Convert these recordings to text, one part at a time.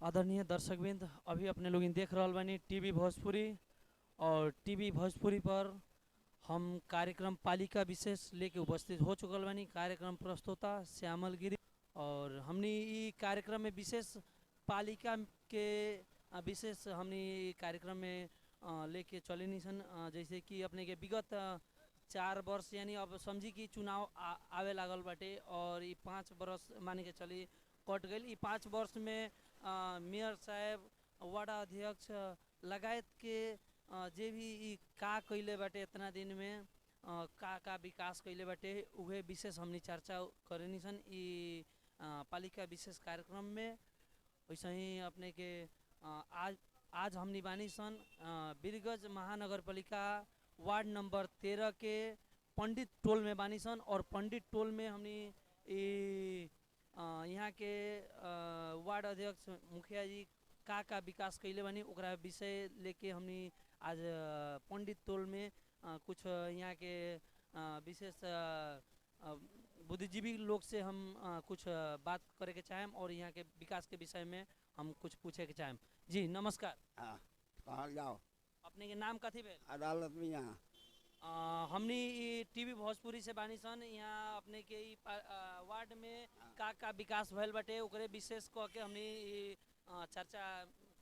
आदरणीय दर्शकवृंद, अभी अपने लोग देख रहा बानी टीवी भोजपुरी। और टीवी भोजपुरी पर हम कार्यक्रम पालिका विशेष लेके उपस्थित हो चुकल बानी। कार्यक्रम प्रस्तोता श्यामल गिरी। और हमने ई कार्यक्रम में विशेष पालिका के विशेष हमने ई कार्यक्रम में लेके चले नहीं सन। जैसे कि अपने के विगत 4 वर्ष यानी अब समझी कि चुनाव आवे लागल बाटे और ये 5 वर्ष मान के चली कट गई। ई 5 वर्ष में मेयर साहब, वार्ड अध्यक्ष लगायत के जे भी ई का कैले बाटे इतना दिन में का विकास कैले बाटे उहे विशेष हमनी चर्चा करेनी सन ई पालिका विशेष कार्यक्रम में। वैसे ही अपने के आज आज हमनी बानी सन बीरगंज महानगर पालिका वार्ड नंबर 13 के पंडित टोल में बानी सन। और पंडित टोल में हमनी यहाँ के वार्ड अध्यक्ष मुखिया जी का विकास कैले बानी ओकरा विषय लेके हमनी आज पंडित टोल में कुछ यहाँ के विशेष बुद्धिजीवी लोग से हम कुछ बात करे के चाहें और यहाँ के विकास के विषय में हम कुछ पूछे के चाहें। जी नमस्कार। हाँ कहाँ जाओ अपने के नाम कथी भेल? अदालत में यहाँ हमनी टीवी भोजपुरी से बानी सन। यहाँ अपने के वार्ड में का विकास भइल बाटे ओकरे विशेष कह के हमनी चर्चा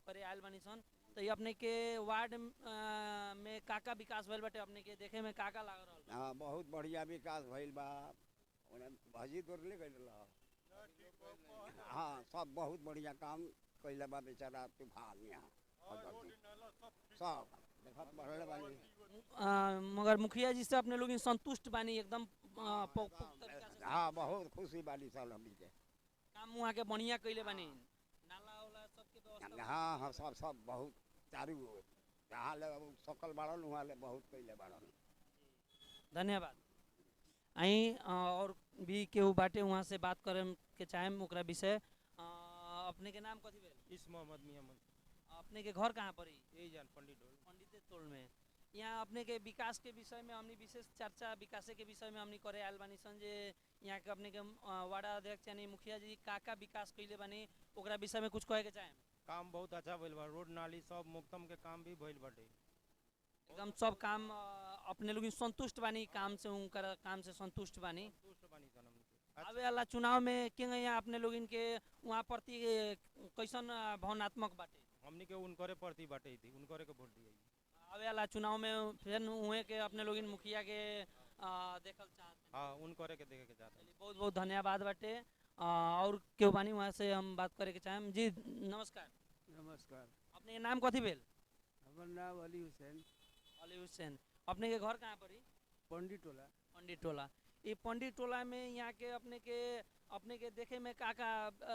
करे आयल बानी सन। तो ये अपने के वार्ड में का विकास भइल बाटे अपने के देखे में का लाग रहल? हाँ बहुत बढ़िया विकास भइल बा। भजी तोड़ले गइल हाँ सब बहुत बढ़िया काम कैले बा बेचारा तूफान यहाँ सब देखत बढ़ले बानी। मगर मुखिया जी से अपने लोग संतुष्ट बानी एकदम हाँ बहुत खुशी बानी साल हमनी के काम वहाँ के बढ़िया कैले बानी। नाला वाला सबके व्यवस्था हाँ हाँ सब सब बहुत चारू जहाँ ले सकल बाड़न वहाँ ले बहुत कैले बाड़न। धन्यवाद। आई और भी केहू बाटे वहाँ से बात करे के चाहेम ओकरा विषय। अपने के नाम कथी भेल? इस मोहम्मद मियां। अपने के घर कहाँ पड़ी? यही जान पंडित टोल में। यहाँ अपने के विकास के विषय में हमनी विशेष चर्चा विकास के विषय में हमनी करे आयल बानी सन जे यहाँ के अपने के वार्ड अध्यक्ष यानी मुखिया जी का विकास कैले बानी ओकरा विषय में कुछ कहे के चाहेम। काम बहुत अच्छा भइल बा। रोड नाली सब मुक्तम के काम भी भइल बाटे। एकदम सब काम अपने लोग संतुष्ट बानी काम से उनकर काम से संतुष्ट बानी। आवे वाला चुनाव में के यहाँ अपने लोग इनके वहाँ प्रति कैसन भावनात्मक बाटे? हमनी के उनकरे प्रति बाटे थी उनकरे के वोट दिए। आवे वाला चुनाव में फिर हुए के अपने लोग मुखिया के देखल चाहते? हाँ उनकरे के देखे के चाहते। बहुत बहुत धन्यवाद बाटे। और क्यों बानी वहाँ से हम बात करे के चाहें। जी नमस्कार। नमस्कार। अपने के नाम कथी भेल? हमार नाम अली हुसैन। अली हुसैन। अपने के घर कहाँ पड़ी? पंडित टोला। पंडित टोला। ये पंडित टोला में यहाँ के अपने के देखे में का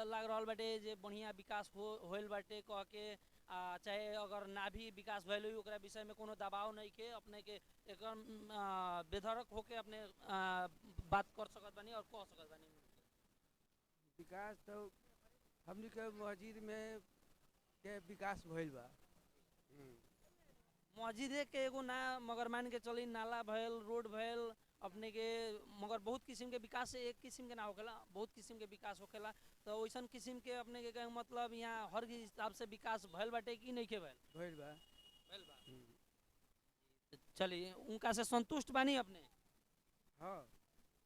लाग रहा बाटे जे बढ़िया विकास होल बाटे कह के चाहे अगर ना भी विकास भइल हो ओकरा विषय में कोनो दबाव नहीं के अपने के एकदम बेधड़क होके अपने बात कर सकत बानी और कह सकत बानी। विकास तो हमनी के मस्जिद में के विकास भइल बा। मस्जिदे के एगो ना मगर मान के चली नाला भइल रोड भइल अपने के मगर बहुत किस्म के विकास से एक किस्म के ना होखेला बहुत किस्म के विकास होखेला। तो वैसन किस्म के अपने के कहे मतलब यहाँ हर हिसाब से विकास भइल बाटे कि नहीं के भइल बा। चलिए उनका से संतुष्ट बानी अपने? हाँ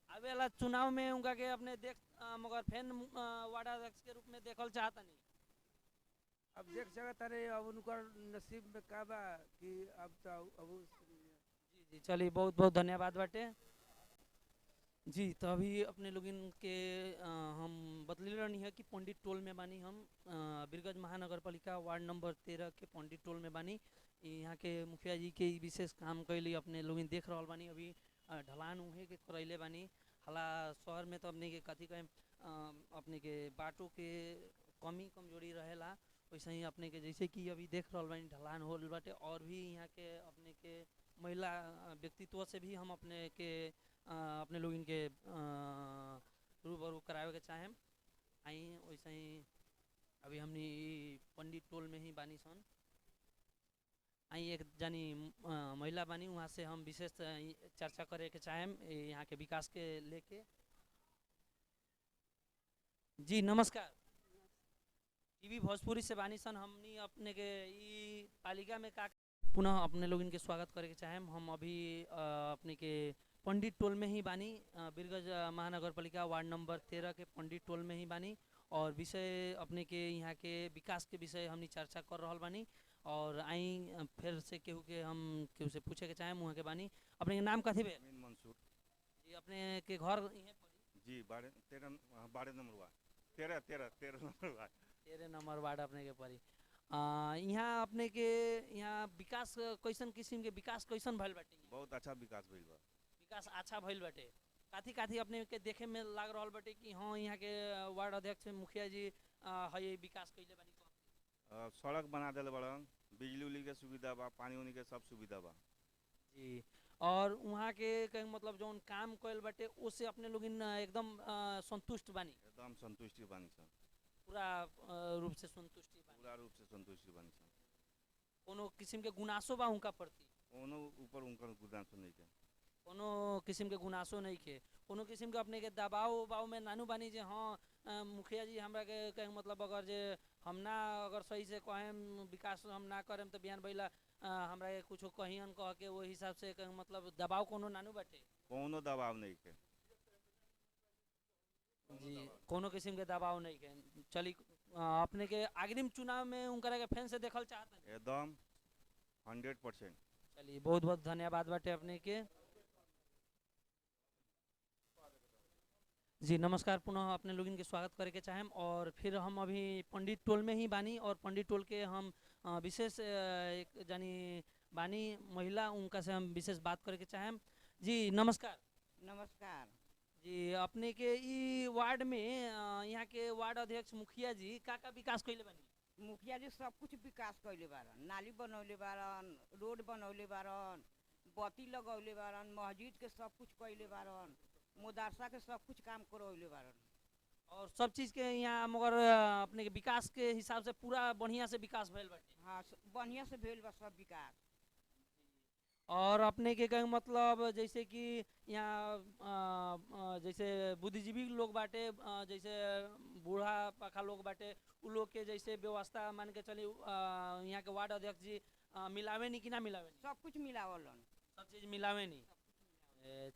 आवे वाला चुनाव में उनका के अपने देख मगर फैन वार्ड अध्यक्ष के रूप में देखल चाहता नहीं? अब देख सकत रहे अब उनकर नसीब में का बा कि अब तो अब जी चलिए बहुत बहुत धन्यवाद बाटे। जी तो अभी अपने लोग के हम बतले रहनी है कि पंडित टोल में बानी हम बीरगंज महानगर पालिका वार्ड नंबर 13 के पंडित टोल में बानी। यहाँ के मुखिया जी के विशेष काम कैली अपने लोग देख रहा बानी। अभी ढलान उहे के करैले बानी। हाला शहर में तो अपने के कथी कहें अपने के बाटों के कमी कमजोरी रहेला वैसे ही अपने के जैसे कि अभी देख रहा बानी ढलान होल बाटे। और भी यहाँ के अपने के महिला व्यक्तित्व से भी हम अपने लोग इनके रूबरू करावे के चाहें। आई वैसे ही अभी हमने पंडित टोल में ही बानी सन। आई एक जानी महिला बानी वहाँ से हम विशेष चर्चा करे के चाहें यहाँ के विकास के लेके। जी नमस्कार। टीवी भोजपुरी से बानी सन हमनी अपने के ई पालिका में का पुनः अपने लोग इनके स्वागत करे के चाहें। हम अभी अपने के पंडित टोल में ही बानी, बीरगंज महानगर पालिका वार्ड नंबर 13 के पंडित टोल में ही बानी और विषय अपने के यहाँ के विकास के विषय हमनी चर्चा कर रहल बानी। और आई फिर से केहू के हम केहू से पूछे के चाहें वहाँ के बानी। अपने के नाम कथी बे? अमीन मंसूर जी अपने के घर इहे पड़ी? जी 12 number ward 13 number ward 13 number ward अपने के पड़ी। यहाँ अपने के यहाँ विकास कैसन किस्म के विकास कैसन भइल बाटे? बहुत अच्छा विकास भइल बा। विकास अच्छा भइल बाटे। काथी काथी अपने के देखे में लाग रहल बाटे कि हाँ यहाँ के वार्ड अध्यक्ष मुखिया जी है ये विकास कैले बानी? सड़क बना दिल बड़न, बिजली उजली के सुविधा बा, पानी उनी के सब सुविधा बा जी। और वहाँ के कहीं मतलब जौन काम कइल बाटे उससे अपने लोग एकदम संतुष्ट बानी? एकदम संतुष्टि बानी सन, पूरा रूप से संतुष्टि बानी? पूरा रूप से संतुष्टि बानी सन। कोनो किस्म के गुनासो बा उनका प्रति? कोनो ऊपर उनकर गुदान नहीं के, कोनो किस्म के गुनासो नहीं के, कोनो किस्म के अपने के दबाव उबाव में नानू बानी जे हाँ मुखिया जी हमरा के कहीं मतलब अगर जे हम ना अगर सही से कहें विकास हम ना करें तो बिहान भइला हमरा के कुछ कहियन कह के वो हिसाब से कहीं मतलब दबाव कोनो नानू बाटे? कोनो दबाव नहीं के जी, कोनो किस्म के दबाव नहीं के। चली अपने के अग्रिम चुनाव में उनकरा के फैन से देखल चाहत हैं? एकदम 100%। चलिए बहुत बहुत धन्यवाद बाटे अपने के। जी नमस्कार, पुनः अपने लोग इनके स्वागत करे के चाहें। और फिर हम अभी पंडित टोल में ही बानी और पंडित टोल के हम विशेष एक जानी बानी महिला, उनका से हम विशेष बात करे के चाहें। जी नमस्कार। नमस्कार। जी अपने के ई वार्ड में यहाँ के वार्ड अध्यक्ष मुखिया जी का विकास कैले बानी? मुखिया जी सब कुछ विकास कैले बारन, नाली बनौले बारन, रोड बनौले बारन, बत्ती लगौले बारन, मस्जिद के सब कुछ कैले बारन, मदरसा के सब कुछ काम करौले बारन। और सब चीज़ के यहाँ मगर अपने के विकास के हिसाब से पूरा बढ़िया से विकास भइल बाटे? हाँ बढ़िया से भेल बा सब विकास। और अपने के कहीं मतलब जैसे कि यहाँ जैसे बुद्धिजीवी लोग बाटे, जैसे बूढ़ा पाखा लोग बाटे, उ लोग के जैसे व्यवस्था मान के चली यहाँ के वार्ड अध्यक्ष जी मिलावे नहीं कि ना मिलावे नहीं? सब कुछ मिलावलन। सब चीज़ मिलावे नहीं।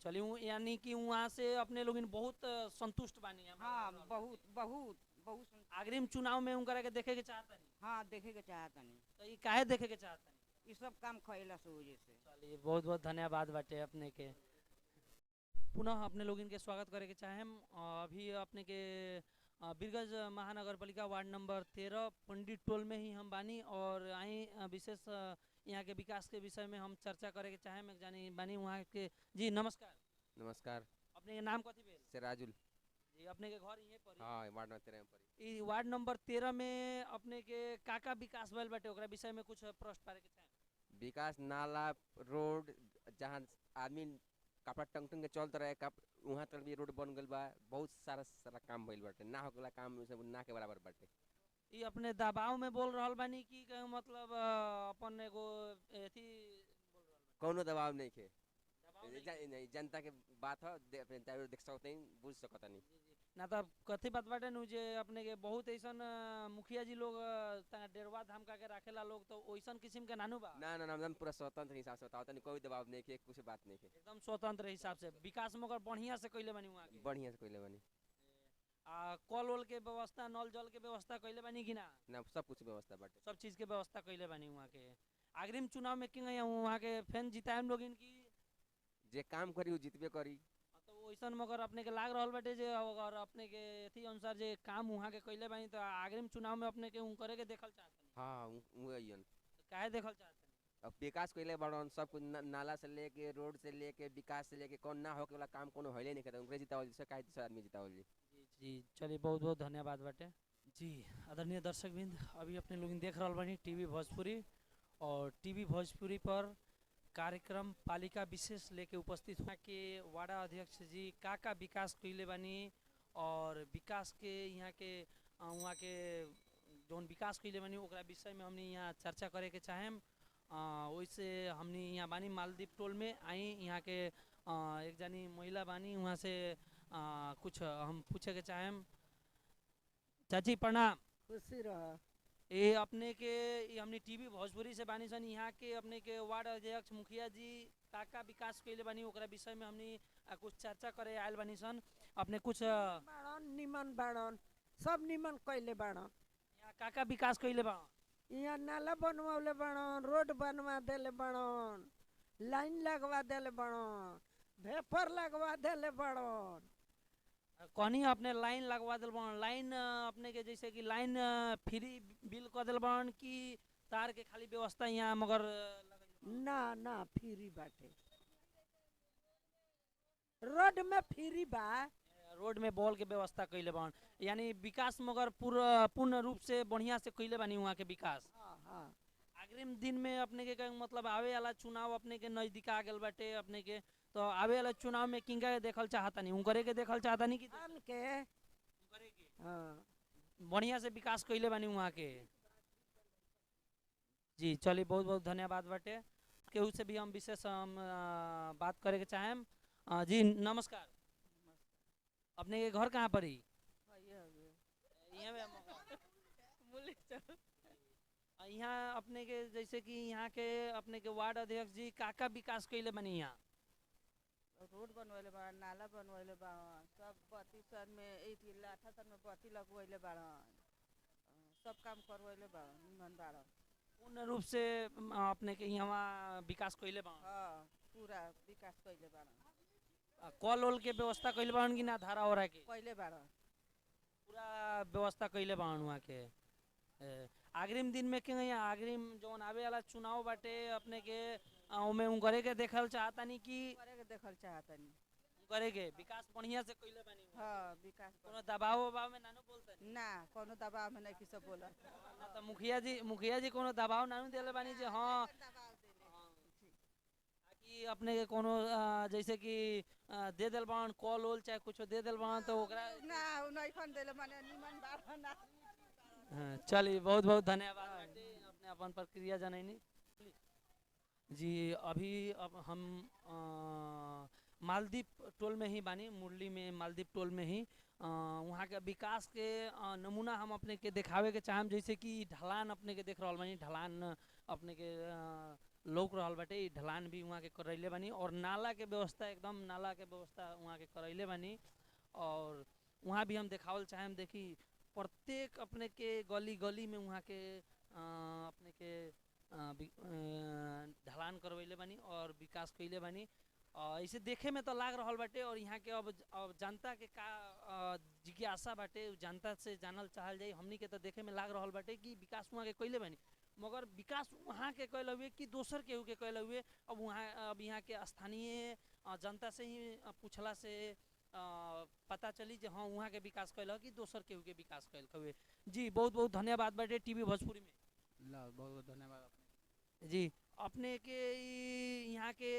चलिए यानी कि वहाँ से अपने लोग बहुत संतुष्ट बानी? हाँ बहुत बहुत बहुत अग्रिम चुनाव में उनकरा के देखे के चाहता नहीं? हाँ देखे के चाहता नहीं, तो ये काहे देखे के चाहता नहीं? ये सब काम खैला से वजह से। चलिए बहुत बहुत धन्यवाद बाटे अपने के। पुनः अपने लोग इनके स्वागत करे के चाहें। अभी अपने के बीरगंज महानगर पालिका वार्ड नंबर 13 पंडित टोल में ही हम बानी और आई विशेष यहाँ के विकास के विषय में हम चर्चा करे के चाहें। एक जानी बानी वहाँ के। जी नमस्कार। नमस्कार। अपने के नाम कथी भेल? सिराजुल। जी अपने के घर यहीं पर? हाँ वार्ड नंबर 13 में पड़ी। ई वार्ड नंबर 13 में अपने के का विकास भइल बाटे ओकरा विषय में कुछ प्रश्न पारे के चाहें? विकास नाला रोड जहाँ आदमी कपड़ा टंग टंग के चलते रहे वहाँ तक भी रोड बन गल बा। बहुत सारा काम भइल बाटे, ना होगला काम सब ना के बराबर बाटे। ये अपने दबाव में बोल रहल बानी कि कहीं मतलब अपन एगो एथी बोल रहल बानी? कोनो दबाव नहीं के, दबाव नहीं? जनता के बात हो देख सकते हैं, बुझ सकता नहीं। ना तो कथी बात बाटे नु जे अपने के बहुत ऐसन मुखिया जी लोग तना डेरवा धमका के राखेला लोग, तो ओइसन किस्म के नानू बा? ना ना ना पूरा स्वतंत्र हिसाब से बताओ, कोई दबाव नहीं के, कुछ बात नहीं के, एकदम स्वतंत्र हिसाब से विकास मगर बढ़िया से कइले बानी वहाँ के? बढ़िया से कोई बनी। कल उल के व्यवस्था, नल जल के व्यवस्था कइले बानी कि ना? ना सब कुछ व्यवस्था बाटे, सब चीज के व्यवस्था कइले बानी वहाँ के। अग्रिम चुनाव में किंग वहाँ के फैन जिताएम लोग इनकी जे काम करी वो जितबे करी। तो वैसन मगर अपने के लाग रहल बाटे जे अगर अपने के अथी अनुसार जे काम वहाँ के कइले बानी तो अग्रिम चुनाव में अपने के करे के देखल चाहतनी? हाँ वही काहे देखल चाहतनी? अब विकास कइले बड़न सब कुछ, नाला से लेके रोड से लेके विकास से लेके कौन ना होके वाला काम कोनो होइले नहीं करता। उनके जितावल से काहे दूसरा आदमी जितावल जी। जी चलिए बहुत बहुत धन्यवाद बाटे। जी आदरणीय दर्शकबिंद, अभी अपने लोग देख रहल बानी टीवी भोजपुरी और टीवी भोजपुरी पर कार्यक्रम पालिका विशेष लेके उपस्थित हुआ के वार्ड अध्यक्ष जी का विकास कइले बानी और विकास के यहाँ के वहाँ के जौन विकास कइले बानी ओकरा विषय में हमने यहाँ चर्चा करे के चाहेम। वैसे हमने यहाँ बानी मालदीप टोल में आई, यहाँ के एक जानी महिला बानी, वहाँ से कुछ हम पूछे के चाहेम। चाची प्रणाम। खुशी रह। ये अपने के ये हमने टीवी भोजपुरी से बानी सन यहाँ के अपने के वार्ड अध्यक्ष मुखिया जी का विकास कैले बानी ओकरा विषय में हमने कुछ चर्चा करे आयल बानी सन अपने कुछ बाड़न निमन बाड़न सब निमन कैले बाड़न यहाँ का विकास कैले बा यहाँ नाला बनवाले बाड़न रोड बनवा देले बाड़न लाइन लगवा देले बाड़न भेपर लगवा देले बाड़न कहनी अपने लाइन लगवा दिल बन लाइन अपने के जैसे कि लाइन फ्री बिल कर दिल बन कि तार के खाली व्यवस्था यहाँ मगर ना ना फ्री बाटे रोड में फ्री बा रोड में बॉल के व्यवस्था कैले बन यानी विकास मगर पूर्ण रूप से बढ़िया से कैले बानी वहाँ के विकास हाँ हाँ अग्रिम दिन में अपने के मतलब आवे वाला चुनाव अपने के नजदीक आ गल बाटे अपने के तो आवे वाला चुनाव में किंगा के देखल चाहता नहीं उनकरे के देखल चाहता नहीं कि आन के उनकरे के हाँ बढ़िया से विकास कैले बानी वहाँ के जी चलिए बहुत बहुत धन्यवाद बाटे केहू से भी हम विशेष हम बात करे के चाहेम जी नमस्कार अपने के घर कहाँ पर ही यहाँ अपने के जैसे कि यहाँ के अपने के वार्ड अध्यक्ष जी का विकास कैले बनी यहाँ रोड बनवले बा नाला बनवले बा सब बत्ती सन में एक लाठा सन में बत्ती लगवले बाड़न सब काम करवले बा निमन बाड़न पूर्ण रूप से अपने के यहाँ विकास कैले बा हाँ पूरा विकास कैले बाड़न कल ओल के व्यवस्था कैले बाड़न कि ना धारा हो रहा के कैले बाड़न पूरा व्यवस्था कैले बाड़न वहाँ के अग्रिम दिन में क्या यहाँ अग्रिम जौन आवे वाला चुनाव बाटे अपने के ओमे उनकरे के देखल चाहता नहीं कि करे के देखल चाहतनी उनकरे के विकास बढ़िया से कैले बानी वहाँ। हाँ विकास कोनो दबाव वबाव में नानू बोलते ना कोनो दबाव में नहीं किसी बोला ना तो मुखिया जी कोनो दबाव नानू देले बानी जे हाँ कि अपने के कोनो जैसे कि दे दिल बान कॉल ओल चाहे कुछ दे दिल बान तो ओकरा ना उ नहीं फन देले माने निमन बाड़न ना चलिए बहुत बहुत धन्यवाद बाटे, अपने अपन प्रक्रिया जनैनी जी अभी अब हम मालदीप टोल में ही बानी मुरली में मालदीप टोल में ही वहाँ के विकास के नमूना हम अपने के दिखावे के चाहम जैसे कि ढलान अपने के देख रहल बानी ढलान अपने के लोक रहल बाटे इ ढलान भी वहाँ के करैले बानी और नाला के व्यवस्था एकदम नाला के व्यवस्था वहाँ के करैले बानी और वहाँ भी हम देखावल चाहेम देखी प्रत्येक अपने के गली गली में वहाँ के अपने के ढलान करवैले बानी और विकास कैले बानी इसे देखे में तो लाग रहल बाटे और यहाँ के अब जनता के का जिज्ञासा बाटे जनता से जानल चाहल जाए हमनी के तो देखे में लाग रहल बाटे कि विकास वहाँ के कैले बानी मगर विकास वहाँ के कैल हुए कि दोसर केहू के कैल हुए अब यहाँ के स्थानीय जनता से ही पूछला से पता चली जे हाँ वहाँ के विकास कैल कि दोसर केहू के विकास कैल हुए जी बहुत बहुत धन्यवाद बाटे टीवी भोजपुरी में बहुत बहुत धन्यवाद जी अपने के यहाँ के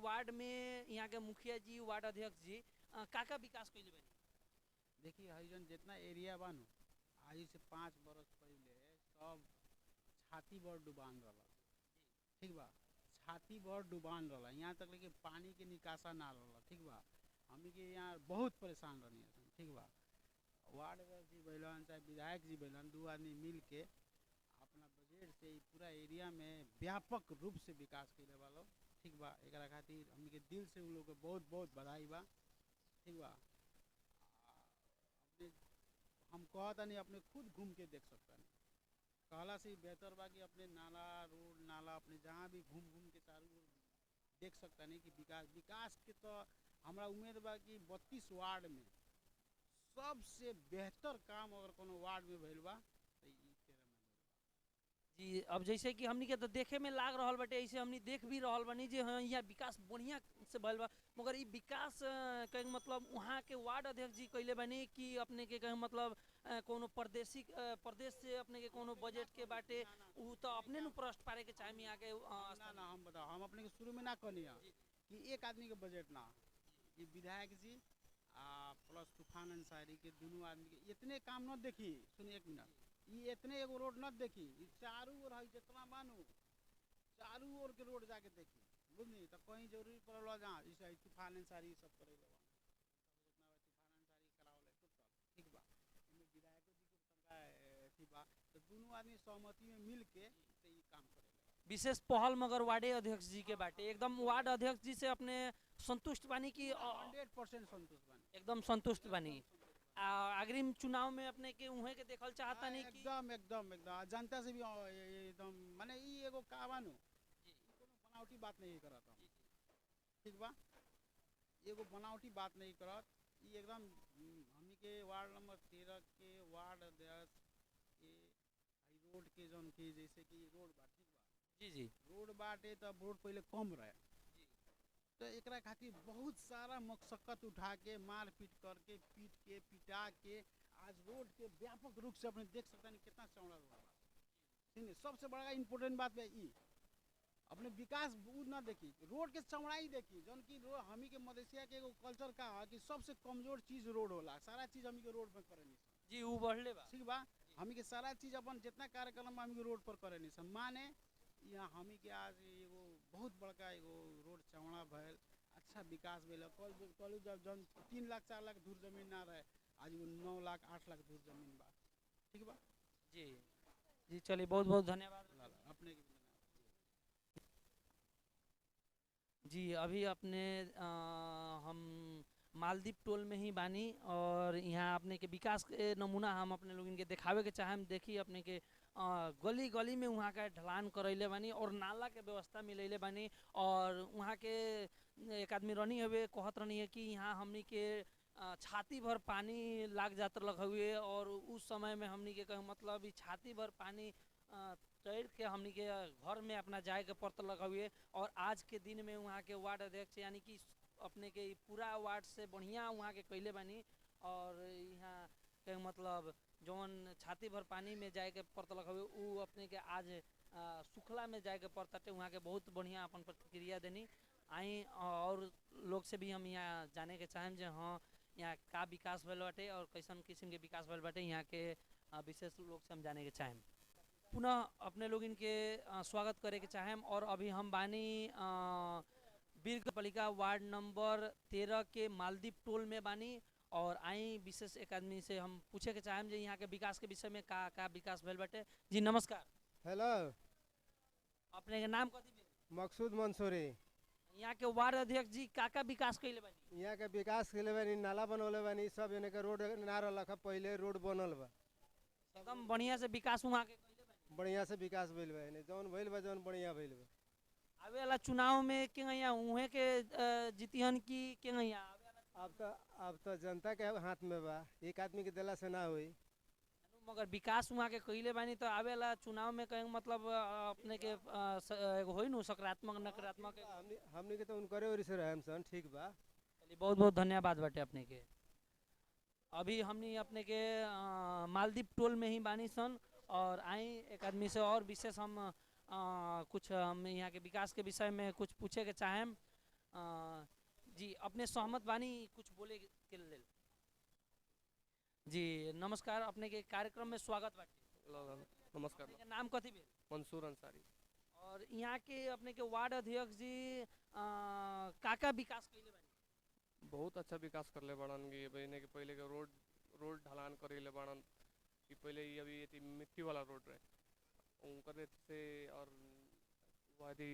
वार्ड में यहाँ के मुखिया जी वार्ड अध्यक्ष जी का विकास कैले बानी देखिए हरिजन जितना एरिया बानू आज से 5 बरस पहले सब छाती भर डुबान रहा ठीक बा छाती भर डुबान रहा यहाँ तक लेके पानी के निकासा ना रहा ठीक बा हमी के यहाँ बहुत परेशान रहनी ठीक बा वार्ड अध्यक्ष जी बैलन चाहे विधायक जी बैलन 2 आदमी मिल के अपना बजट से पूरा एरिया में व्यापक रूप से विकास कैले बा लोग ठीक बा एक खातिर हमनी के दिल से उन लोग के बहुत बहुत बधाई बा ठीक बा अपने हम कहता नहीं अपने खुद घूम के देख सकता नहीं कहला से बेहतर बा कि अपने नाला रोड नाला अपने जहाँ भी घूम घूम के चारों ओर देख सकता नहीं कि विकास के तो हमारा उम्मीद बा कि 32 वार्ड में सबसे बेहतर काम अगर कोनो वार्ड में भइल बा तो जी अब जैसे कि हमनी के तो देखे में लाग रहल बाटे ऐसे हमनी देख भी रहल बानी जे हाँ यहाँ विकास बढ़िया से भइल बा मगर ई विकास कहे मतलब वहाँ के वार्ड अध्यक्ष जी कैले बानी कि अपने के कहे मतलब कोनो प्रदेश से अपने के कोनो बजट के बाटे उ तो अपने नु प्रश्न पारे के चाहे यहाँ के ना हम बताओ हम अपने के शुरू में ना कहनी कि एक आदमी के बजट ना ये विधायक जी प्लस तूफान अंसारी के दोनों आदमी के इतने काम न देखी सुनिए 1 मिनट ये इतने एगो रोड न देखी चारों ओर है जितना मानू चारों ओर के रोड जाके देखी बुझनी तो कहीं जरूरी पड़ल जहाँ जैसे तूफान अंसारी सब करे तूफान अंसारी करावल ठीक बा विधायक जी के तो दोनों आदमी सहमति में मिल के से ये काम करेला। विशेष पहल मगर वार्डे अध्यक्ष जी के बाटे एकदम वार्ड अध्यक्ष जी से अपने संतुष्ट बानी कि 100% संतुष्ट बानी। एकदम संतुष्ट बानी। अग्रिम चुनाव में अपने के उहे के देखल चाहता नहीं कि एकदम एकदम एकदम जनता से भी एकदम माने ई एगो का बानू कोनो बनावटी बात नहीं करत हम। ठीक बा, एगो बनावटी बात नहीं करत ई एकदम हमनी के वार्ड नंबर 13 के वार्ड अध्यक्ष के रोड के जौन की जैसे कि रोड बा ठीक बा जी जी रोड बाटे तब रोड पहले कम रहे तो एकरा खातिर बहुत सारा मशक्कत उठा के मार पीट करके पीट के पिटा के आज रोड के व्यापक रूप से अपने देख सकते हैं कितना चौड़ा रोड बा। ठीक है, सबसे बड़ा इम्पोर्टेंट बात है ई अपने विकास उ ना देखी रोड के चौड़ाई देखी जौन की हमी के मधेसिया के एगो कल्चर का है कि सबसे कमजोर चीज रोड होला। सारा चीज हमी के रोड पर करे नहीं जी ऊ बढ़ले बा। ठीक बा, हमी के सारा चीज अपन जितना कार्यक्रम हमी के रोड पर करे नहीं माने यहाँ हमी के आज एगो बहुत बड़का एगो रोड चौड़ा भैल अच्छा विकास भेल। कल जब जन 3 लाख 4 लाख दूर जमीन ना रहे आज वो 9 लाख 8 लाख दूर जमीन बा। ठीक बा जी जी चलिए बहुत बहुत धन्यवाद अपने के भी। जी अभी अपने हम मालदीप टोल में ही बानी और यहाँ अपने के विकास के नमूना हम अपने लोग इनके दिखावे के चाहे देखिए अपने के गली गली में वहाँ का ढलान करैले बानी और नाला के व्यवस्था मिलैले बानी और वहाँ के एक आदमी रहनी हुए कहत रहनी है कि यहाँ हमनी के छाती भर पानी लाग जात लग हुए और उस समय में हमनी के कहे मतलब ई छाती भर पानी तैर के हमनी के घर में अपना जाए के पड़त लगा हुए और आज के दिन में वहाँ के वार्ड अध्यक्ष यानी कि अपने के पूरा वार्ड से बढ़िया वहाँ के कैले बानी और यहाँ के मतलब जौन छाती भर पानी में जाए के पड़त लगा हुए उ अपने के आज सुखला में जाए के पड़ताटे वहाँ के बहुत बढ़िया अपन प्रतिक्रिया देनी आई और लोग से भी हम यहाँ जाने के चाहें जो हाँ यहाँ का विकास भल बाटे और कैसन किस्म के विकास भल बाटे यहाँ के विशेष लोग से हम जाने के चाहें। पुनः अपने लोग इनके स्वागत करे के चाहें और अभी हम बानी बीरगंजपालिका वार्ड नंबर 13 के मालदीप टोल में बानी और आई विशेष एक आदमी से हम पूछे के चाहें जो यहाँ के विकास के विषय में का विकास भल बाटे। जी नमस्कार। हेलो, अपने के नाम कथी भेल? मकसूद मंसूरी। यहाँ के वार्ड अध्यक्ष जी का विकास कैले बानी? यहाँ के विकास के बानी नाला बनौले बानी सब एने के रोड ना रहलक पहले रोड बनल बा एकदम बढ़िया से विकास वहाँ के कैले बानी। बढ़िया से विकास भइल बा एने जौन भइल बा जौन बढ़िया भइल बा। आवे वाला चुनाव में के यहाँ उहे के जीतियन की के यहाँ अब तो जनता के हाथ में बा एक आदमी के दिला से ना होई मगर विकास वहाँ के कैले बानी तो आवे वाला चुनाव में कहें मतलब अपने के होई नु सकारात्मक नकारात्मक हमनी के तो उनकरे ओर से रहम सन। ठीक बा, चलिए बहुत बहुत धन्यवाद बाटे अपने के। अभी हमनी अपने के मालदीप टोल में ही बानी सन और आई एक आदमी से और विशेष हम कुछ हम यहाँ के विकास के विषय में कुछ पूछे के चाहें। जी अपने सहमत बानी कुछ बोले के लेल? जी नमस्कार, अपने के कार्यक्रम में स्वागत बाटे। नमस्कार। अपने के नाम कथी भेल? मंसूर अंसारी। और यहाँ के अपने के वार्ड अध्यक्ष जी का विकास कैले बानी? बहुत अच्छा विकास करले बाड़न कि बने के पहले के रोड ढलान करेले बाड़न कि पहले ये अभी ये मिट्टी वाला रोड रहे उनकर से और वादी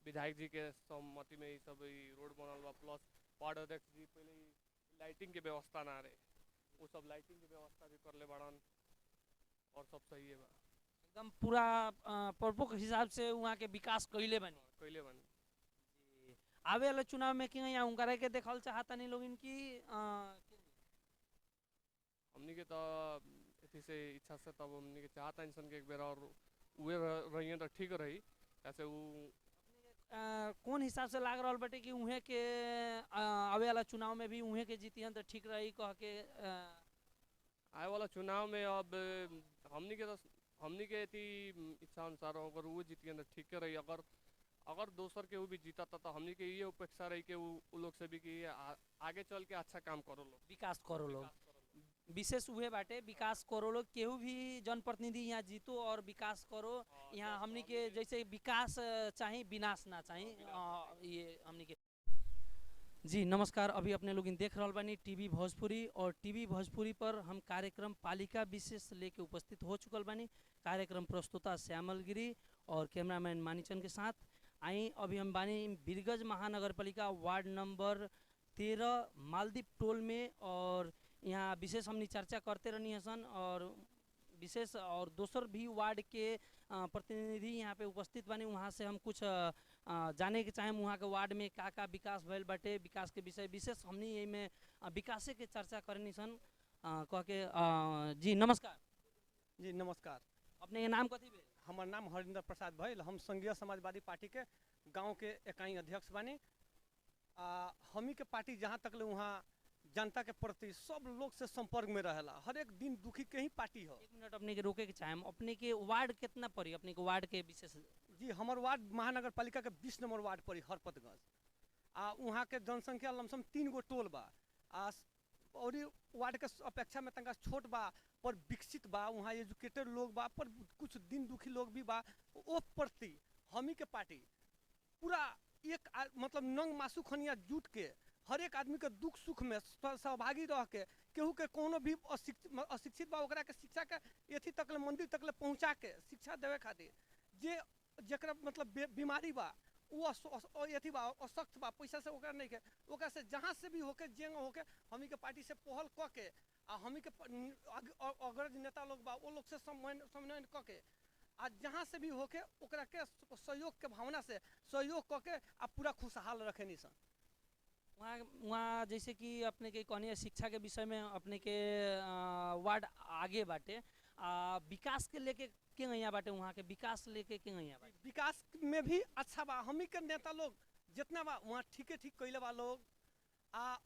विधायक जी के सहमति में ये सब रोड बनल बा प्लस वार्ड अध्यक्ष जी पहले लाइटिंग के व्यवस्था ना रहे वो सब लाइटिंग की व्यवस्था भी करले बाड़न और सब सही है बा एकदम पूरा प्रमुख हिसाब से वहाँ के विकास कैले बानी। जी आवे वाला चुनाव में क्यों यहाँ उनका के देखल चाहता नहीं लोग इनकी हमनी के तो इसी से इच्छा से तब हमनी के चाहता इंसान के एक बेर और उहे रही तो ठीक रही ऐसे वो कौन हिसाब से लाग रहा बटे कि उहे के आवे वाला चुनाव में भी उहे के जीतियन तो ठीक रही कह के आए वाला चुनाव में अब हमनी के इच्छा अनुसार अगर वो जीतियन तो ठीक रही अगर दोसर के वो भी जीता तो हमनी के ये अपेक्षा रही कि वो लोग से भी कि आगे चल के अच्छा काम करो लोग विकास करो लोग विशेष उहे बाटे विकास करो लोग केहू भी जनप्रतिनिधि यहाँ जीतो और विकास करो यहाँ हमनी के जैसे विकास चाहिए विनाश ना चाहिए ये हमनी के जी नमस्कार। अभी अपने लोग देख रहल बानी टीवी भोजपुरी और टीवी भोजपुरी पर हम कार्यक्रम पालिका विशेष लेके उपस्थित हो चुकल बानी। कार्यक्रम प्रस्तुता श्यामल गिरी और कैमरामैन मानीचंद के साथ। आई अभी हम बानी बीरगंज महानगर पालिका वार्ड नंबर 13 मालदीप टोल में और यहाँ विशेष हमनी चर्चा करते रहनी हसन और विशेष और दोसर भी वार्ड के प्रतिनिधि यहाँ पे उपस्थित बानी। वहाँ से हम कुछ जाने के चाहे वहाँ के वार्ड में का विकास भइल बाटे, विकास के विषय विशेष हमनी यही में विकासे के चर्चा करनी सन कह के। जी नमस्कार। जी नमस्कार। अपने के नाम कथी भेल? हमार नाम हरिंदर प्रसाद भइल। हम संघीय समाजवादी पार्टी के गांव के इकाई अध्यक्ष बानी। हमी के पार्टी जहाँ तक ले वहाँ जनता के प्रति सब लोग से संपर्क में रहेला। हर एक दिन दुखी के ही पार्टी हो। 1 मिनट अपने के रोके के चाहे। अपने के वार्ड कितना पड़ी? अपने के वार्ड के विशेष जी हमार वार्ड महानगर पालिका के 20 नंबर वार्ड पड़ी हरपतगंज। वहाँ के जनसंख्या लमसम 3 गो टोल बा। और वार्ड के अपेक्षा में तंगा छोट बा पर विकसित बा। वहाँ एजुकेटेड लोग बा पर कुछ दिन दुखी लोग भी बा। ओ प्रति हमी के पार्टी पूरा एक मतलब नंग मासू खनिया जुट के हर एक आदमी के दुख सुख में सहभागी रह के केहू के कोनो भी अशिक्षित बा ओकरा के शिक्षा के एथी तक ले मंदिर तक ले पहुँचा के शिक्षा देवे खातिर जे जकरा मतलब बीमारी बा वो एथी बा असक्त बा पैसा से ओकरा नहीं के ओकरा से जहाँ से भी होके जेंग होके हमी के पार्टी से पहल क के हमी के अग्रज नेता लोग बा वो लोग से समन्वय क के जहाँ से भी होके ओकरा के सहयोग के भावना से सहयोग क के पूरा खुशहाल रखे निसन। वहाँ जैसे कि अपने के कहनी शिक्षा के विषय में अपने के वार्ड आगे बाटे विकास के लेके के यहाँ बाटे वहाँ के विकास लेके के यहाँ बाटे? विकास में भी अच्छा बा। हमी के नेता लोग जितना बा वहाँ ठीक कैले बा लोग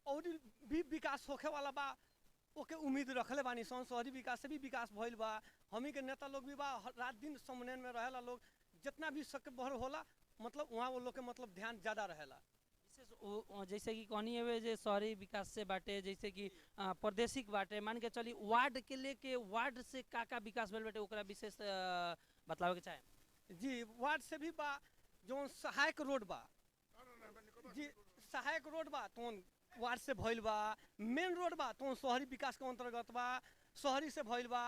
और भी विकास होखे वाला बा ओके उम्मीद रखले बानी सन। शहरी विकास से भी विकास भइल बा। हमी के नेता लोग भी बा रात दिन समन्वय में रहेला लोग जितना भी सके भर होला मतलब वहाँ वो लोग के मतलब ध्यान ज़्यादा रहेला। जैसे कि कहनी है जे शहरी विकास से बाटे जैसे कि प्रादेशिक बाटे मान के चली वार्ड के लेके वार्ड से का विकास भइल बाटे ओकरा विशेष बतलावे के चाहे। जी वार्ड से भी बा जो सहायक रोड बा जी सहायक रोड बा तो वार्ड से भइल बा। मेन रोड बा तो शहरी विकास के अंतर्गत बा शहरी से भइल बा।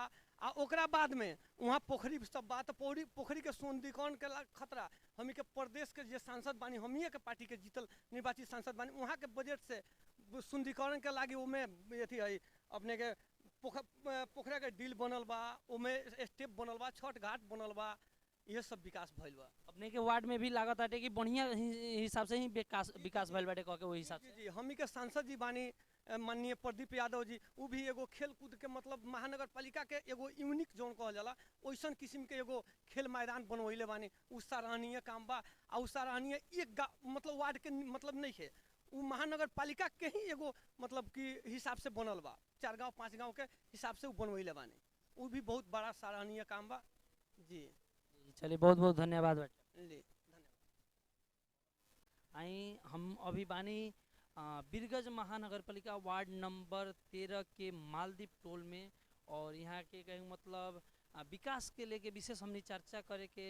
ओकरा बाद में वहाँ पोखरी सब बा तो पोखरी के सौंदर्यीकरण के खतरा हमी के प्रदेश के जे सांसद बानी हमी के पार्टी के जीतल निर्वाचित सांसद बानी वहाँ के बजट से सौंदर्यीकरण के लागी उमें अथी है अपने के पोखरा के डील बनल बा उमें स्टेप बनल बा छठ घाट बनल बा ये सब विकास भइल बा। अपने के वार्ड में भी लागत आटे कि बढ़िया हिसाब से ही विकास भइल बाटे कह के वही हिसाब से। जी हमी के सांसद जी बानी माननीय प्रदीप यादव जी वो भी एगो खेल कूद के मतलब महानगर पालिका के एगो यूनिक जोन कहल जाला वैसन किस्म के एगो खेल मैदान बनवैले बानी। उ सराहनीय काम बा। उ सराहनीय एक मतलब वार्ड के मतलब नहीं है वो महानगर पालिका के ही एगो मतलब कि हिसाब से बनल बा 4 गाँव 5 गाँव के हिसाब से बनवैले बानी। वो भी बहुत बड़ा सराहनीय काम बा। जी चलिए बहुत बहुत धन्यवाद बाटे। धन्यवाद। आई हम अभी बानी बीरगंज महानगर पालिका वार्ड नंबर 13 के मालदीप टोल में और यहाँ के कहीं मतलब विकास के लेके विशेष हमने चर्चा करे के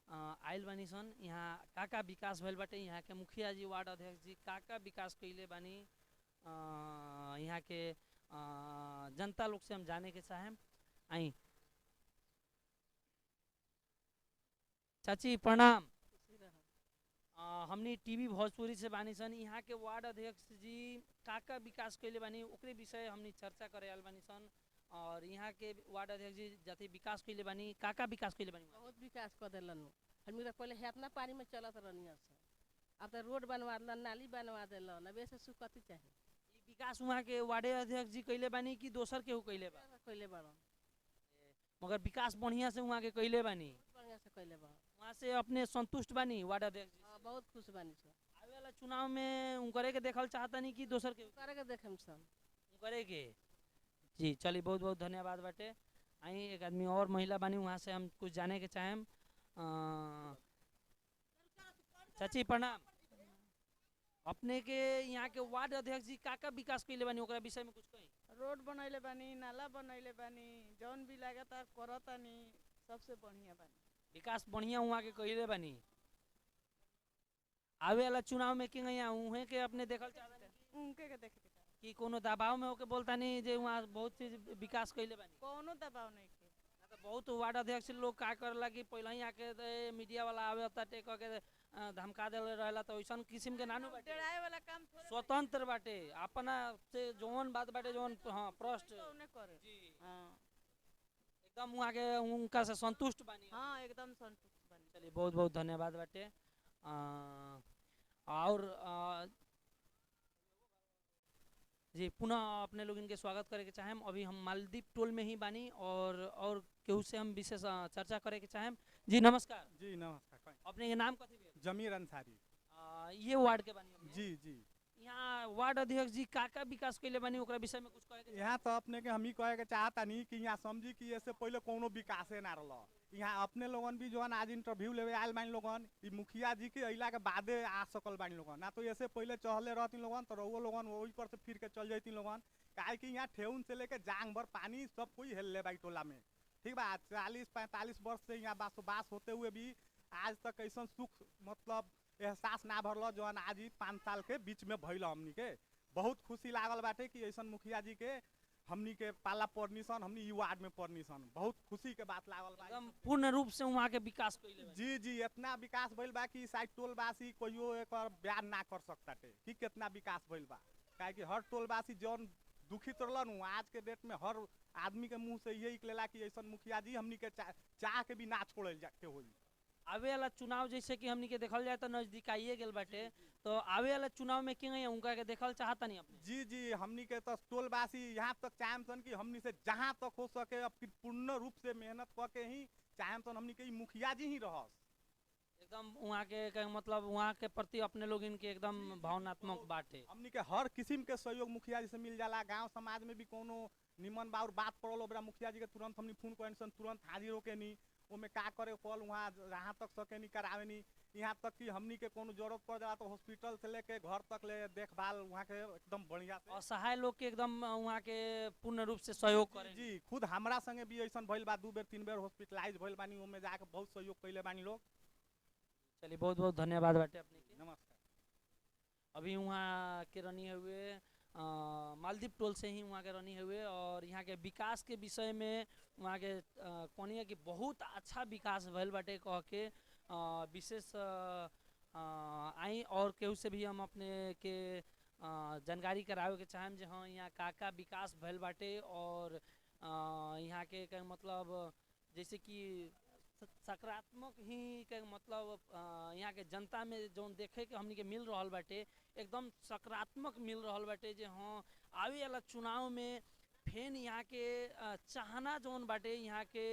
आयल बानी सन। यहाँ का विकास भइल बाटे यहाँ के मुखिया जी वार्ड अध्यक्ष जी का विकास कैले बानी यहाँ के जनता लोग से हम जाने के चाहें। आई चाची प्रणाम। हमने टीवी भोजपुरी से बानी सन। यहाँ के वार्ड अध्यक्ष जी का विकास कैले बानी ओकरे विषय हमने चर्चा करे आल बानी सन। और यहाँ के वार्ड अध्यक्ष जी जाते विकास कैले बानी का विकास कैले बानी? बहुत विकास कर दिलन। हम पहले हेतना पानी में चलत रहनी अब तो रोड बनवा दिलन नाली बनवा दिलन अब ऐसे सुख कथी चाहिए। विकास वहाँ के वार्ड अध्यक्ष जी कैले बानी कि दोसर केहू कैले बा? कैले बाड़न मगर विकास बढ़िया से वहाँ के कैले बानी बढ़िया से कैले बा। वहाँ से अपने संतुष्ट बानी वार्ड अध्यक्ष जी? बहुत खुश बानी सर। आवे वाला चुनाव में उनकरे के देखल चाहता नहीं कि दोसर के करे के देखेम सर उनकरे के? जी चलिए बहुत बहुत धन्यवाद बाटे। आई एक आदमी और महिला बानी वहाँ से हम कुछ जाने के चाहें। चाची प्रणाम। अपने के यहाँ के वार्ड अध्यक्ष जी का विकास कैले बानी ओकरा विषय में कुछ कही? रोड बनैले बानी नाला बनैले बानी जौन भी लागता करतानी सबसे बढ़िया बानी। विकास बढ़िया वहाँ के कैले बानी। आवे वाला चुनाव में के यहाँ उहे के अपने देखल चाहता उनके के देखे के चाही। कि कोनो दबाव में होके बोलता नहीं जे वहाँ बहुत चीज विकास कइले बानी? कोनो दबाव नहीं के। ना तो बहुत वार्ड अध्यक्ष लोग का करला कि पहले ही आके मीडिया वाला आवे ताटे कह के धमका देले रहेला, तो ऐसन किस्म के नानू बाटे। डराए वाला काम थोड़े स्वतंत्र बाटे, अपना से जोन बात बाटे जोन हाँ प्रश्न उन्हें करे। हाँ एकदम वहाँ के उनका से संतुष्ट बानी। हाँ एकदम संतुष्ट बनी। चलिए बहुत बहुत धन्यवाद बाटे। और जी पुनः अपने लोग इनके स्वागत करे के चाहेम। अभी हम मालदीप टोल में ही बानी और केहू से हम विशेष चर्चा करे के चाहेम। जी नमस्कार। जी नमस्कार। अपने के नाम कथी भेल? जमीर अंसारी। ये वार्ड के बानी अपने? जी जी। यहाँ वार्ड अध्यक्ष जी का विकास कैले बानी ओकरा विषय में कुछ कहे के? यहाँ तो अपने के हम ही कहे के चाहता नहीं कि यहाँ समझी कि इससे पहले कोनो विकासे ना रहा। यहाँ अपने लोगन भी जो है आज इंटरव्यू लेवे आयल बानी लोगन, मुखिया जी के अइला के बादे आ सकल बानी लोगन, ना तो ऐसे पहले चहले रहती लोगन तो रहुओ लोगन वही पर से फिर के चल जाती लोगन। काहे कि यहाँ ठेउन से लेके जांग भर पानी सब कोई हेल ले बाई टोला में, ठीक बा। 40-45 वर्ष से यहाँ बसवास होते हुए भी आज तक ऐसा सुख मतलब एहसास ना भरल जो आज ही 5 साल के बीच में भइल। हमनी के बहुत खुशी लागल बाटे कि ऐसा मुखिया जी के हमनी के पाला परमिशन हमनी यू वार्ड में परमिशन, बहुत खुशी के बात लागल बा। एकदम पूर्ण रूप से वहाँ के विकास कइले बा। जी जी इतना विकास भइल बा कि साइड टोलवासी कोइयो एक बयान ना कर सकता थे कि कितना विकास भइल बा। काहे कि हर टोलवासी जौन दुखित रहलन आज के डेट में हर आदमी के मुंह से यही निकलेला कि ऐसा मुखिया जी हमनी के चाह के भी ना छोड़ल जाके होई। आवे वाला चुनाव जैसे कि हमनी के देखल जाए तो नजदीक आइए गेल बाटे, तो आवे वाला चुनाव में क्यों उनका के देखल चाहता नहीं अपने? जी जी हमनी के तो टोलवासी यहाँ तक चाहेम सन कि हमनी से जहाँ तक हो सके अब पूर्ण रूप से मेहनत करके ही चाहेम सन हमनी के मुखिया जी ही रहस। एकदम वहाँ के मतलब वहाँ के प्रति अपने लोग इनके एकदम भावनात्मक बाटे। हमनी के हर किस्म के सहयोग मुखिया जी से मिल जाला। गांव समाज में भी कोनो निमन बाउर बात पड़ल ओकरा मुखिया जी के तुरंत हमनी फोन करें सन, तुरंत हाजिर होके नी ओमे का करे कॉल वहाँ जहाँ तक सके नी करावे नी। यहाँ तक कि हमनी के कोनो जरूरत पड़ जाला तो हॉस्पिटल से लेके घर तक ले देखभाल वहाँ के एकदम बढ़िया से। असहाय लोग के एकदम वहाँ के पूर्ण रूप से सहयोग करें। जी खुद हमरा संगे भी ऐसा भइल बा, 2 बेर 3 बेर हॉस्पिटलाइज भइल बानी, ओमे जाके बहुत सहयोग कइले बानी लोग। चलिए बहुत बहुत धन्यवाद बाटे अपने के। नमस्कार। अभी वहाँ के रनी हुए मालदीप टोल से ही वहाँ के रनी हुए और यहाँ के विकास के विषय में वहाँ के कहनी कि बहुत अच्छा विकास भइल बाटे कह के विशेष आई और केहू से भी हम अपने के जानकारी करावे के चाहेम जे हाँ यहाँ का विकास भइल बाटे और यहाँ के मतलब जैसे कि सकारात्मक ही के मतलब यहाँ के जनता में जो देखे के हमनी के मिल रहल बाटे एकदम सकारात्मक मिल रहल बाटे जे हाँ आवे वाला चुनाव में फेन यहाँ के चाहना जोन बाटे यहाँ के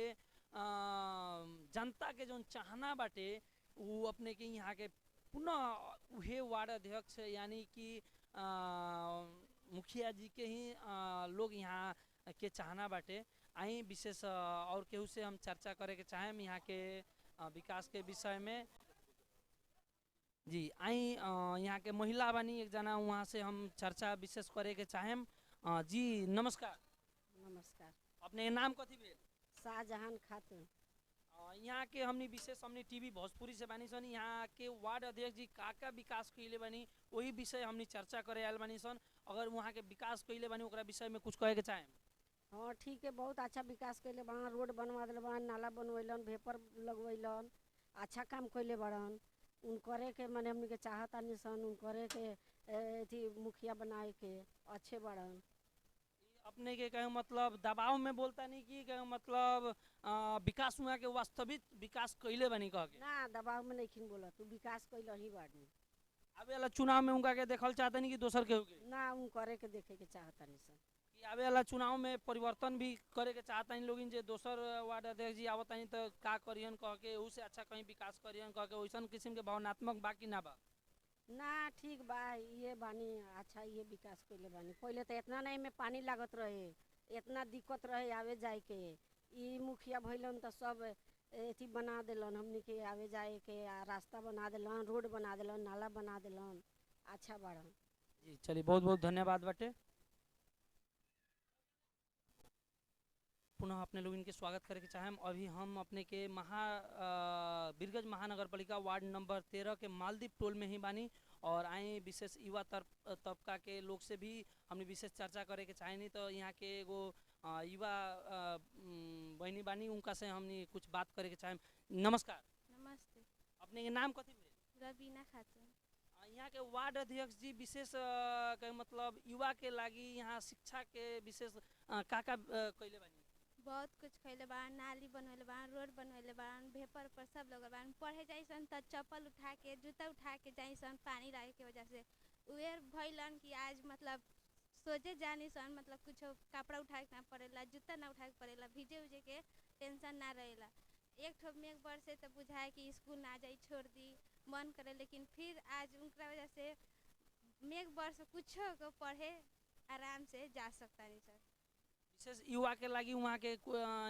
जनता के जोन चाहना बाटे वो अपने के यहाँ के पुनः उहे वार्ड अध्यक्ष यानी कि मुखिया जी के ही लोग यहाँ के चाहना बाटे। आई विशेष और केहू से हम चर्चा करे के चाहेम यहाँ के विकास के विषय में। जी आई यहाँ के महिला बानी एक जना वहाँ से हम चर्चा विशेष करे के चाहेम। जी नमस्कार। नमस्कार। अपने नाम कथी भेल? शाहजहान खातून। यहाँ के हमनी विशेष हमनी टीवी भोजपुरी से बानी सन। यहाँ के वार्ड अध्यक्ष जी का विकास कइले बानी वही विषय हमनी चर्चा करे आयल बानी सन। अगर वहाँ के विकास कइले बानी ओकरा विषय में कुछ कहे के चाहेम? हाँ ठीक है, बहुत अच्छा विकास कैले बड़न, रोड बनवा दिले बड़न, नाला बनवैलन, भेपर लगवैलन, अच्छा काम कैले बड़न। उनकरे के माने हमनी के चाहता निसन उनकरे के अथी मुखिया बनाए के अच्छे बड़न। अपने के कहे मतलब दबाव में बोलता नहीं कि कहे मतलब विकास हुआ के वास्तविक विकास कैले बनी कह के? ना दबाव में नहीं बोला, तू विकास कैल ही बाड़ी। आवे वाला चुनाव में उनका के देखल चाहता नहीं कि दोसर के होगे? ना उनकरे के देखे के चाहता निसन कि आवे वाला चुनाव में परिवर्तन भी करे के चाहता इन लोग जे दोसर वार्ड अध्यक्ष जी आवता नहीं तो का करियन कह के उससे अच्छा कहीं विकास करियन कह के वैसन किस्म के भावनात्मक बाकी ना बा? ना ठीक बा, ये बानी अच्छा ये विकास कैले बानी। पहले तो इतना नहीं में पानी लागत रहे, इतना दिक्कत रहे आवे जाए के। ई मुखिया भइलन तो सब एथी बना दिलन हमनी के आवे जाए के, रास्ता बना दिलन, रोड बना दिलन, नाला बना दिलन, अच्छा बाड़न। जी चलिए बहुत बहुत धन्यवाद बाटे। पुनः अपने लोग इनके स्वागत करके चाहें। अभी हम अपने के बीरगंज महानगर पालिका वार्ड नंबर 13 के मालदीप टोल में ही बानी और आए विशेष युवा तबका के लोग से भी हमने विशेष चर्चा करे के चाहे। नहीं तो यहाँ के एगो युवा बहनी बानी उनका से हमने कुछ बात करे के चाहे। नमस्कार। नमस्ते। अपने के नाम कथी भेल? रबीना खातून। यहाँ के वार्ड अध्यक्ष जी विशेष के मतलब युवा के लागी यहाँ शिक्षा के विशेष का कैले बानी? बहुत कुछ कैले बान, नाली बनवले बान, रोड बनवले बान, भेपर पर सब लगल बान। पढ़े जाइसन त चप्पल उठा के जूता उठा के जाइसन पानी लागे के वजह से उहे भइलन कि आज मतलब सोचे जानी सन मतलब कुछ कपड़ा उठाए के ना पड़ेला, जूता ना उठाए के पड़ेला, भीजे उजे के टेंशन ना रहेला। एक ठो मेघ बरसे तो बुझाए कि स्कूल ना जाई छोड़ दी मन करे, लेकिन फिर आज उनका वजह से मेघ बरस कुछ को पढ़े आराम से जा सकता नहीं सर। विशेष युवा के लागी वहाँ के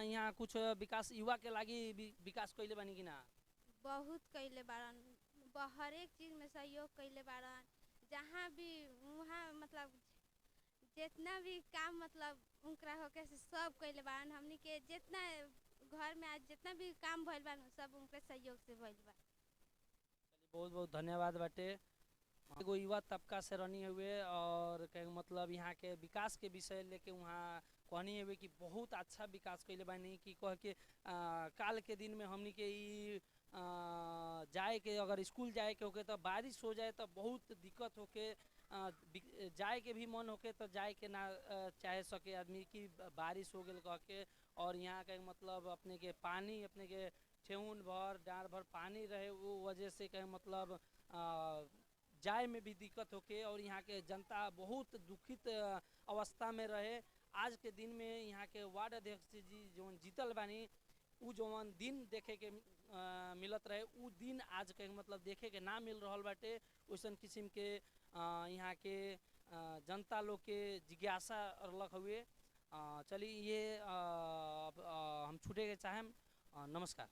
यहाँ कुछ विकास युवा के लागी विकास कैले बानी कि ना? बहुत कैले बारन, हर एक चीज में सहयोग कैले बारन। जहाँ भी वहाँ मतलब जितना भी काम मतलब उनका होके से सब कैले बारन। हमनी के जितना घर में आज जितना भी काम भइल बा सब उनके सहयोग से भइल बा। बहुत बहुत धन्यवाद बाटे। एगो युवा तबका से रहनी हुए और कहे मतलब यहाँ के विकास के विषय लेके वहाँ कहनी हुए कि बहुत अच्छा विकास कैले बानी कि कह के काल के दिन में हमनी के जाए के अगर स्कूल जाए के होके तो बारिश हो जाए तो बहुत दिक्कत होके जाए के भी मन होके तो जाए के ना चाहे सके आदमी की बारिश हो गल कह के। और यहाँ का मतलब अपने के पानी अपने के ठेहुन भर डाँड़ भर पानी रहे वो वजह से कहे मतलब जाए में भी दिक्कत होके और यहाँ के जनता बहुत दुखित अवस्था में रहे। आज के दिन में यहाँ के वार्ड अध्यक्ष जी जो जीतल बानी उ जौन दिन देखे के मिलत रहे उ दिन आज के मतलब देखे के ना मिल रहा बाटे। वैसन किस्म के यहाँ के जनता लोग के जिज्ञासा रख हुए। चलिए ये हम छूटे के चाहें। नमस्कार।